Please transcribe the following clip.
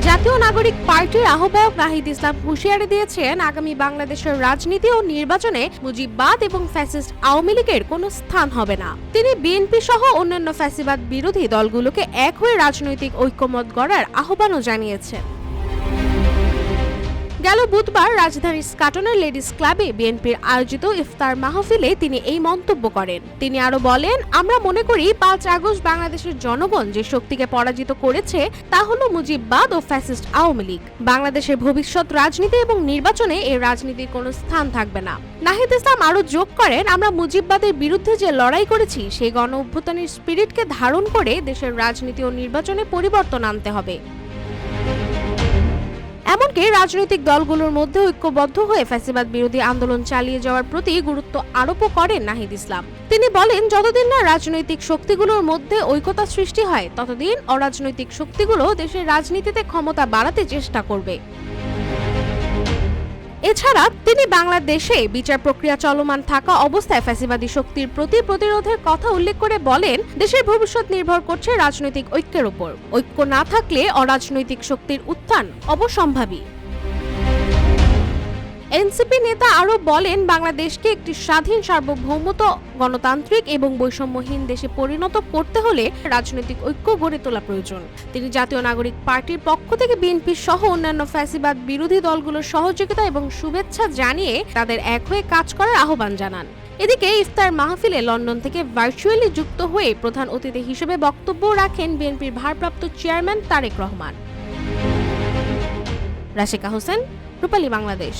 জাতীয় নাগরিক পার্টির আহ্বায়ক নাহিদ ইসলাম হুঁশিয়ারি দিয়েছেন, আগামী বাংলাদেশের রাজনীতি ও নির্বাচনে মুজিববাদ এবং ফ্যাসিস্ট আওয়ামী লীগের কোনো স্থান হবে না। তিনি বিএনপি সহ অন্যান্য ফ্যাসিবাদ বিরোধী দলগুলোকে এক হয়ে রাজনৈতিক ঐক্যমত গড়ার আহ্বানও জানিয়েছেন। গেল বুধবার রাজধানীর স্কাটনের লেডিস ক্লাবে বিএনপির আয়োজিত ইফতার মাহফিলে তিনি এই মন্তব্য করেন। তিনি আরো বলেন, আমরা মনে করি ৫ আগস্ট বাংলাদেশের জনগণ যে শক্তিকে পরাজিত করেছে তা হলো মুজিববাদ ও ফ্যাসিস্ট আওয়ামী লীগ। বাংলাদেশের ভবিষ্যৎ রাজনীতি এবং নির্বাচনে এই রাজনীতির কোনো স্থান থাকবে না। নাহিদ ইসলাম আরো যোগ করেন, আমরা মুজিববাদের বিরুদ্ধে যে লড়াই করেছি সেই গণ অভ্যুত্থানের স্পিরিটকে ধারণ করে দেশের রাজনীতি ও নির্বাচনে পরিবর্তন আনতে হবে। এমনকি রাজনৈতিক দলগুলোর মধ্যে ঐক্যবদ্ধ হয়ে ফ্যাসিবাদ বিরোধী আন্দোলন চালিয়ে যাওয়ার প্রতি গুরুত্ব আরোপও করেন নাহিদ ইসলাম। তিনি বলেন, যতদিন না রাজনৈতিক শক্তিগুলোর মধ্যে ঐক্যতা সৃষ্টি হয় ততদিন অরাজনৈতিক শক্তিগুলো দেশের রাজনীতিতে ক্ষমতা বাড়াতে চেষ্টা করবে। এছাড়া তিনি বাংলাদেশে বিচার প্রক্রিয়া চলমান থাকা অবস্থায় ফ্যাসিবাদী শক্তির প্রতি প্রতিরোধের কথা উল্লেখ করে বলেন, দেশের ভবিষ্যৎ নির্ভর করছে রাজনৈতিক ঐক্যের উপর। ঐক্য না থাকলে অরাজনৈতিক শক্তির উত্থান অবশ্যম্ভাবী। এনসিপি নেতা আরো বলেন, বাংলাদেশকে একটি স্বাধীন, সার্বভৌমত্ব, গণতান্ত্রিক এবং বৈষম্যহীন দেশে পরিণত করতে হলে রাজনৈতিক ঐক্য গড়ে তোলা প্রয়োজন। তিনি জাতীয় নাগরিক পার্টির পক্ষ থেকে বিএনপি সহ অন্যান্য ফ্যাসিবাদ বিরোধী দলগুলোর সহযোগিতা এবং শুভেচ্ছা জানিয়ে তাদের এক হয়ে কাজ করার আহ্বান জানান। এদিকে ইফতার মাহফিলে লন্ডন থেকে ভার্চুয়ালি যুক্ত হয়ে প্রধান অতিথি হিসেবে বক্তব্য রাখেন বিএনপির ভারপ্রাপ্ত চেয়ারম্যান তারেক রহমান। রাশিকা হোসেন, রূপালী বাংলাদেশ।